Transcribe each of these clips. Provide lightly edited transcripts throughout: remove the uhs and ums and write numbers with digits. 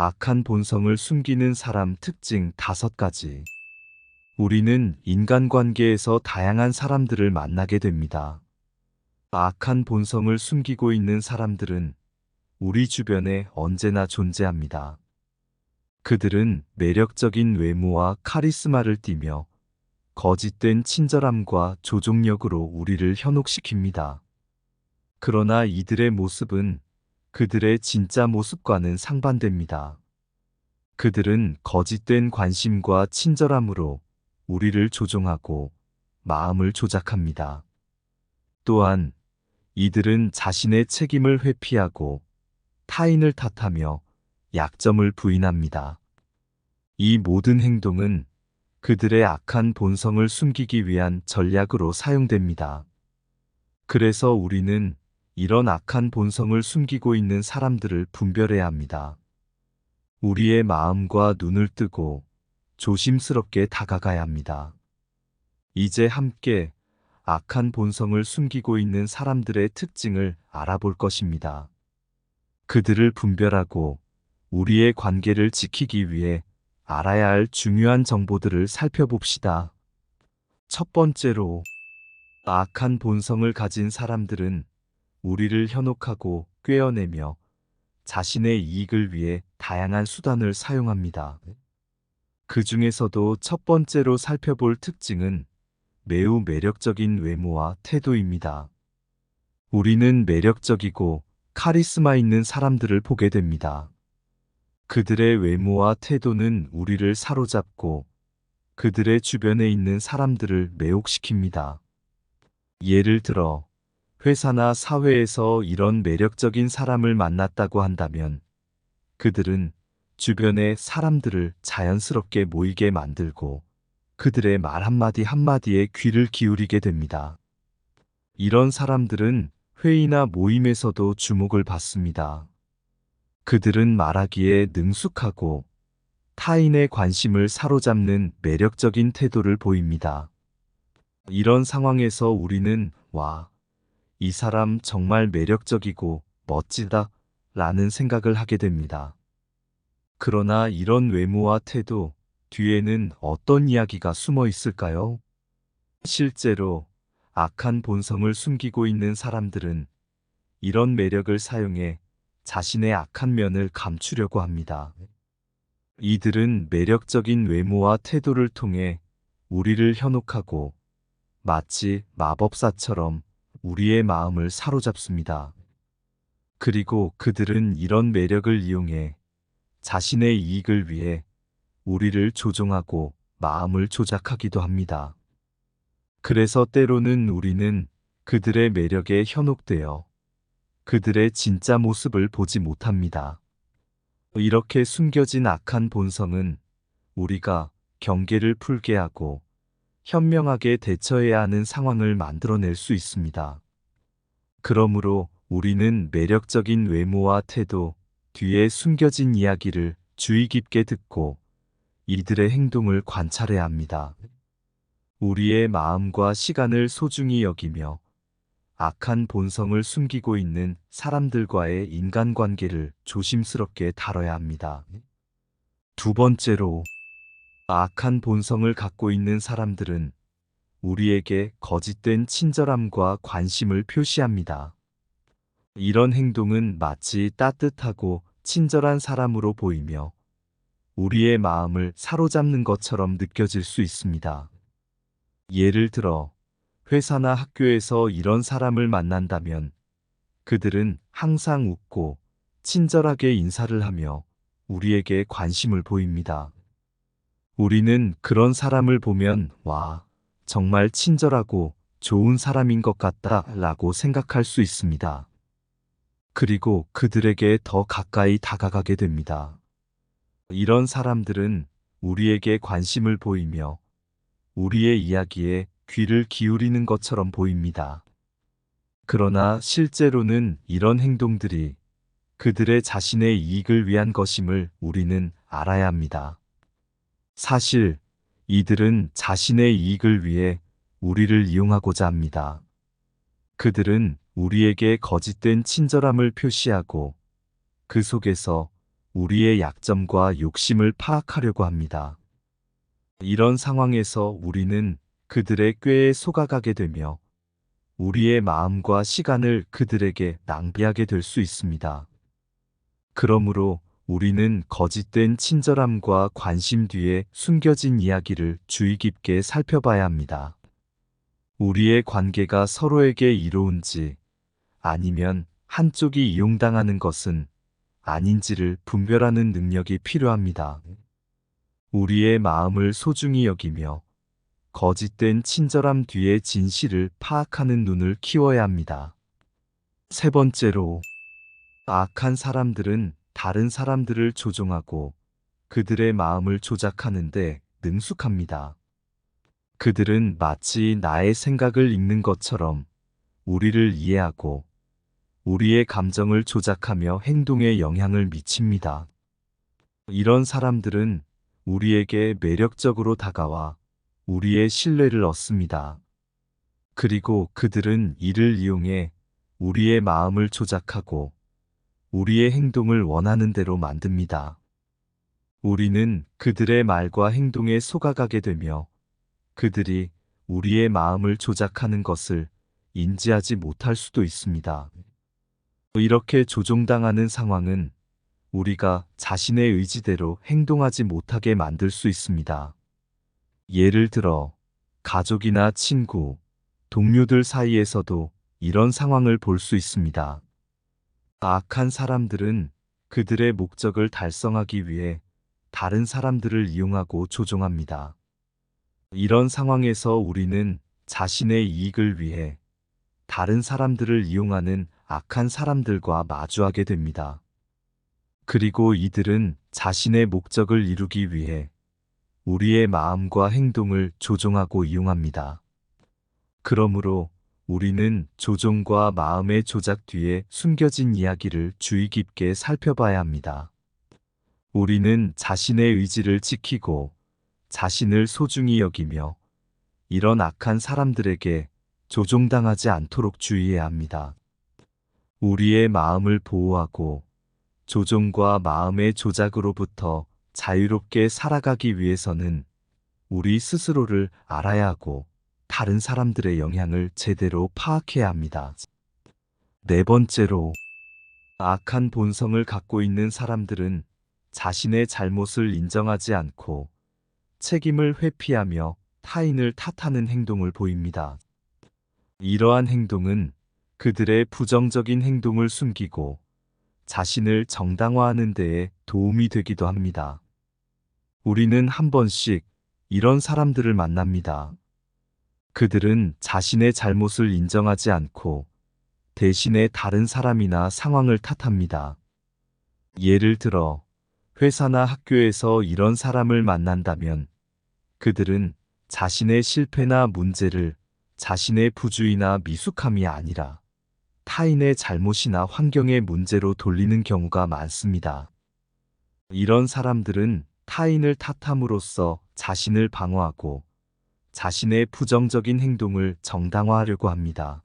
악한 본성을 숨기는 사람 특징 5가지. 우리는 인간관계에서 다양한 사람들을 만나게 됩니다. 악한 본성을 숨기고 있는 사람들은 우리 주변에 언제나 존재합니다. 그들은 매력적인 외모와 카리스마를 띠며 거짓된 친절함과 조종력으로 우리를 현혹시킵니다. 그러나 이들의 모습은 그들의 진짜 모습과는 상반됩니다. 그들은 거짓된 관심과 친절함으로 우리를 조종하고 마음을 조작합니다. 또한 이들은 자신의 책임을 회피하고 타인을 탓하며 약점을 부인합니다. 이 모든 행동은 그들의 악한 본성을 숨기기 위한 전략으로 사용됩니다. 그래서 우리는 이런 악한 본성을 숨기고 있는 사람들을 분별해야 합니다. 우리의 마음과 눈을 뜨고 조심스럽게 다가가야 합니다. 이제 함께 악한 본성을 숨기고 있는 사람들의 특징을 알아볼 것입니다. 그들을 분별하고 우리의 관계를 지키기 위해 알아야 할 중요한 정보들을 살펴봅시다. 첫 번째로, 악한 본성을 가진 사람들은 우리를 현혹하고 꿰어내며 자신의 이익을 위해 다양한 수단을 사용합니다. 그 중에서도 첫 번째로 살펴볼 특징은 매우 매력적인 외모와 태도입니다. 우리는 매력적이고 카리스마 있는 사람들을 보게 됩니다. 그들의 외모와 태도는 우리를 사로잡고 그들의 주변에 있는 사람들을 매혹시킵니다. 예를 들어, 회사나 사회에서 이런 매력적인 사람을 만났다고 한다면 그들은 주변의 사람들을 자연스럽게 모이게 만들고 그들의 말 한마디 한마디에 귀를 기울이게 됩니다. 이런 사람들은 회의나 모임에서도 주목을 받습니다. 그들은 말하기에 능숙하고 타인의 관심을 사로잡는 매력적인 태도를 보입니다. 이런 상황에서 우리는 이 사람 정말 매력적이고 멋지다 라는 생각을 하게 됩니다. 그러나 이런 외모와 태도 뒤에는 어떤 이야기가 숨어 있을까요? 실제로 악한 본성을 숨기고 있는 사람들은 이런 매력을 사용해 자신의 악한 면을 감추려고 합니다. 이들은 매력적인 외모와 태도를 통해 우리를 현혹하고 마치 마법사처럼 우리의 마음을 사로잡습니다. 그리고 그들은 이런 매력을 이용해 자신의 이익을 위해 우리를 조종하고 마음을 조작하기도 합니다. 그래서 때로는 우리는 그들의 매력에 현혹되어 그들의 진짜 모습을 보지 못합니다. 이렇게 숨겨진 악한 본성은 우리가 경계를 풀게 하고 현명하게 대처해야 하는 상황을 만들어낼 수 있습니다. 그러므로 우리는 매력적인 외모와 태도 뒤에 숨겨진 이야기를 주의 깊게 듣고 이들의 행동을 관찰해야 합니다. 우리의 마음과 시간을 소중히 여기며 악한 본성을 숨기고 있는 사람들과의 인간관계를 조심스럽게 다뤄야 합니다. 두 번째로, 악한 본성을 갖고 있는 사람들은 우리에게 거짓된 친절함과 관심을 표시합니다. 이런 행동은 마치 따뜻하고 친절한 사람으로 보이며 우리의 마음을 사로잡는 것처럼 느껴질 수 있습니다. 예를 들어, 회사나 학교에서 이런 사람을 만난다면 그들은 항상 웃고 친절하게 인사를 하며 우리에게 관심을 보입니다. 우리는 그런 사람을 보면 정말 친절하고 좋은 사람인 것 같다 라고 생각할 수 있습니다. 그리고 그들에게 더 가까이 다가가게 됩니다. 이런 사람들은 우리에게 관심을 보이며 우리의 이야기에 귀를 기울이는 것처럼 보입니다. 그러나 실제로는 이런 행동들이 그들의 자신의 이익을 위한 것임을 우리는 알아야 합니다. 사실 이들은 자신의 이익을 위해 우리를 이용하고자 합니다. 그들은 우리에게 거짓된 친절함을 표시하고 그 속에서 우리의 약점과 욕심을 파악하려고 합니다. 이런 상황에서 우리는 그들의 꾀에 속아가게 되며 우리의 마음과 시간을 그들에게 낭비하게 될 수 있습니다. 그러므로 우리는 거짓된 친절함과 관심 뒤에 숨겨진 이야기를 주의 깊게 살펴봐야 합니다. 우리의 관계가 서로에게 이로운지 아니면 한쪽이 이용당하는 것은 아닌지를 분별하는 능력이 필요합니다. 우리의 마음을 소중히 여기며 거짓된 친절함 뒤의 진실을 파악하는 눈을 키워야 합니다. 세 번째로, 악한 사람들은 다른 사람들을 조종하고 그들의 마음을 조작하는데 능숙합니다. 그들은 마치 나의 생각을 읽는 것처럼 우리를 이해하고 우리의 감정을 조작하며 행동에 영향을 미칩니다. 이런 사람들은 우리에게 매력적으로 다가와 우리의 신뢰를 얻습니다. 그리고 그들은 이를 이용해 우리의 마음을 조작하고 우리의 행동을 원하는 대로 만듭니다. 우리는 그들의 말과 행동에 속아가게 되며 그들이 우리의 마음을 조작하는 것을 인지하지 못할 수도 있습니다. 이렇게 조종당하는 상황은 우리가 자신의 의지대로 행동하지 못하게 만들 수 있습니다. 예를 들어 가족이나 친구, 동료들 사이에서도 이런 상황을 볼 수 있습니다. 악한 사람들은 그들의 목적을 달성하기 위해 다른 사람들을 이용하고 조종합니다. 이런 상황에서 우리는 자신의 이익을 위해 다른 사람들을 이용하는 악한 사람들과 마주하게 됩니다. 그리고 이들은 자신의 목적을 이루기 위해 우리의 마음과 행동을 조종하고 이용합니다. 그러므로 우리는 조종과 마음의 조작 뒤에 숨겨진 이야기를 주의 깊게 살펴봐야 합니다. 우리는 자신의 의지를 지키고 자신을 소중히 여기며 이런 악한 사람들에게 조종당하지 않도록 주의해야 합니다. 우리의 마음을 보호하고 조종과 마음의 조작으로부터 자유롭게 살아가기 위해서는 우리 스스로를 알아야 하고 다른 사람들의 영향을 제대로 파악해야 합니다. 네 번째로, 악한 본성을 갖고 있는 사람들은 자신의 잘못을 인정하지 않고 책임을 회피하며 타인을 탓하는 행동을 보입니다. 이러한 행동은 그들의 부정적인 행동을 숨기고 자신을 정당화하는 데에 도움이 되기도 합니다. 우리는 한 번씩 이런 사람들을 만납니다. 그들은 자신의 잘못을 인정하지 않고 대신에 다른 사람이나 상황을 탓합니다. 예를 들어 회사나 학교에서 이런 사람을 만난다면 그들은 자신의 실패나 문제를 자신의 부주의나 미숙함이 아니라 타인의 잘못이나 환경의 문제로 돌리는 경우가 많습니다. 이런 사람들은 타인을 탓함으로써 자신을 방어하고 자신의 부정적인 행동을 정당화하려고 합니다.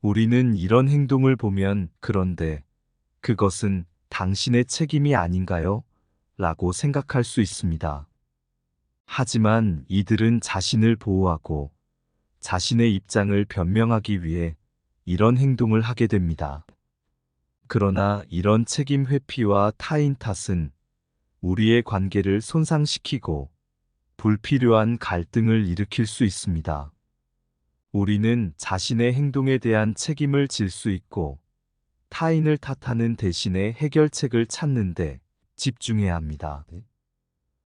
우리는 이런 행동을 보면 그런데 그것은 당신의 책임이 아닌가요? 라고 생각할 수 있습니다. 하지만 이들은 자신을 보호하고 자신의 입장을 변명하기 위해 이런 행동을 하게 됩니다. 그러나 이런 책임 회피와 타인 탓은 우리의 관계를 손상시키고 불필요한 갈등을 일으킬 수 있습니다. 우리는 자신의 행동에 대한 책임을 질 수 있고 타인을 탓하는 대신에 해결책을 찾는 데 집중해야 합니다.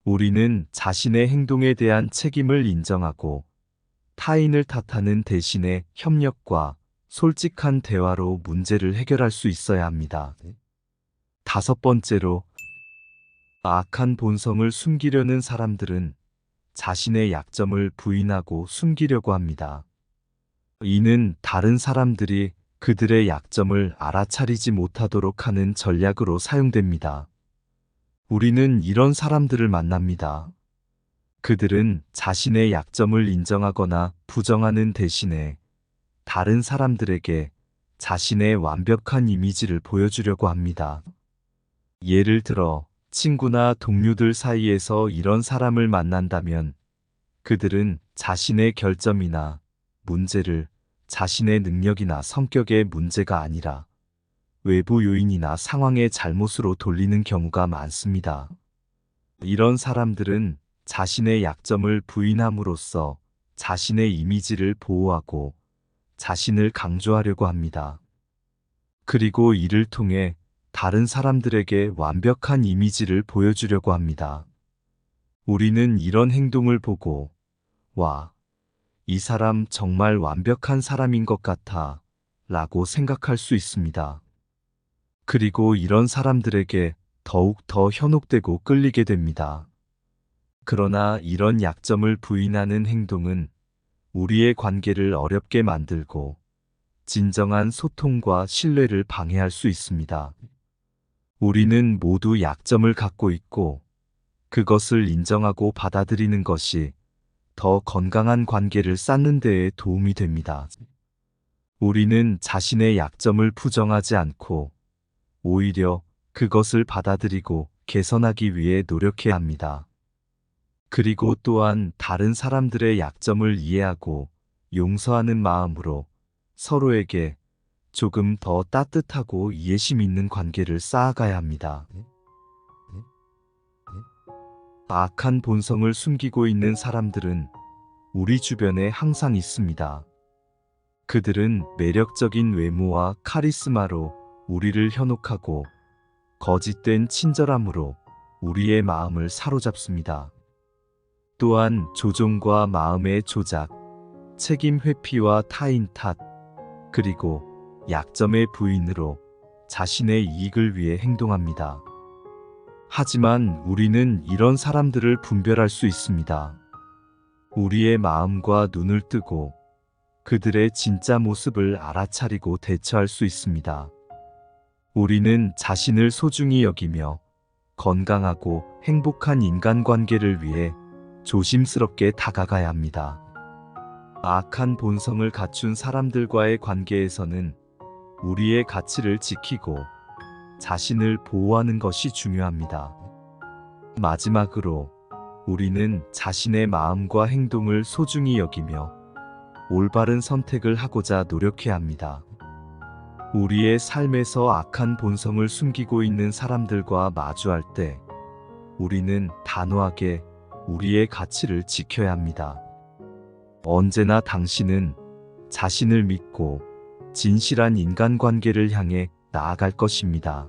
우리는 자신의 행동에 대한 책임을 인정하고 타인을 탓하는 대신에 협력과 솔직한 대화로 문제를 해결할 수 있어야 합니다. 다섯 번째로, 악한 본성을 숨기려는 사람들은 자신의 약점을 부인하고 숨기려고 합니다. 이는 다른 사람들이 그들의 약점을 알아차리지 못하도록 하는 전략으로 사용됩니다. 우리는 이런 사람들을 만납니다. 그들은 자신의 약점을 인정하거나 부정하는 대신에 다른 사람들에게 자신의 완벽한 이미지를 보여주려고 합니다. 예를 들어 친구나 동료들 사이에서 이런 사람을 만난다면 그들은 자신의 결점이나 문제를 자신의 능력이나 성격의 문제가 아니라 외부 요인이나 상황의 잘못으로 돌리는 경우가 많습니다. 이런 사람들은 자신의 약점을 부인함으로써 자신의 이미지를 보호하고 자신을 강조하려고 합니다. 그리고 이를 통해 다른 사람들에게 완벽한 이미지를 보여주려고 합니다. 우리는 이런 행동을 보고, 와, 이 사람 정말 완벽한 사람인 것 같아 라고 생각할 수 있습니다. 그리고 이런 사람들에게 더욱 더 현혹되고 끌리게 됩니다. 그러나 이런 약점을 부인하는 행동은 우리의 관계를 어렵게 만들고 진정한 소통과 신뢰를 방해할 수 있습니다. 우리는 모두 약점을 갖고 있고 그것을 인정하고 받아들이는 것이 더 건강한 관계를 쌓는 데에 도움이 됩니다. 우리는 자신의 약점을 부정하지 않고 오히려 그것을 받아들이고 개선하기 위해 노력해야 합니다. 그리고 또한 다른 사람들의 약점을 이해하고 용서하는 마음으로 서로에게 조금 더 따뜻하고 이해심 있는 관계를 쌓아가야 합니다. 악한 본성을 숨기고 있는 사람들은 우리 주변에 항상 있습니다. 그들은 매력적인 외모와 카리스마로 우리를 현혹하고 거짓된 친절함으로 우리의 마음을 사로잡습니다. 또한 조종과 마음의 조작, 책임 회피와 타인 탓, 그리고 약점의 부인으로 자신의 이익을 위해 행동합니다. 하지만 우리는 이런 사람들을 분별할 수 있습니다. 우리의 마음과 눈을 뜨고 그들의 진짜 모습을 알아차리고 대처할 수 있습니다. 우리는 자신을 소중히 여기며 건강하고 행복한 인간관계를 위해 조심스럽게 다가가야 합니다. 악한 본성을 갖춘 사람들과의 관계에서는 우리의 가치를 지키고 자신을 보호하는 것이 중요합니다. 마지막으로 우리는 자신의 마음과 행동을 소중히 여기며 올바른 선택을 하고자 노력해야 합니다. 우리의 삶에서 악한 본성을 숨기고 있는 사람들과 마주할 때 우리는 단호하게 우리의 가치를 지켜야 합니다. 언제나 당신은 자신을 믿고 진실한 인간관계를 향해 나아갈 것입니다.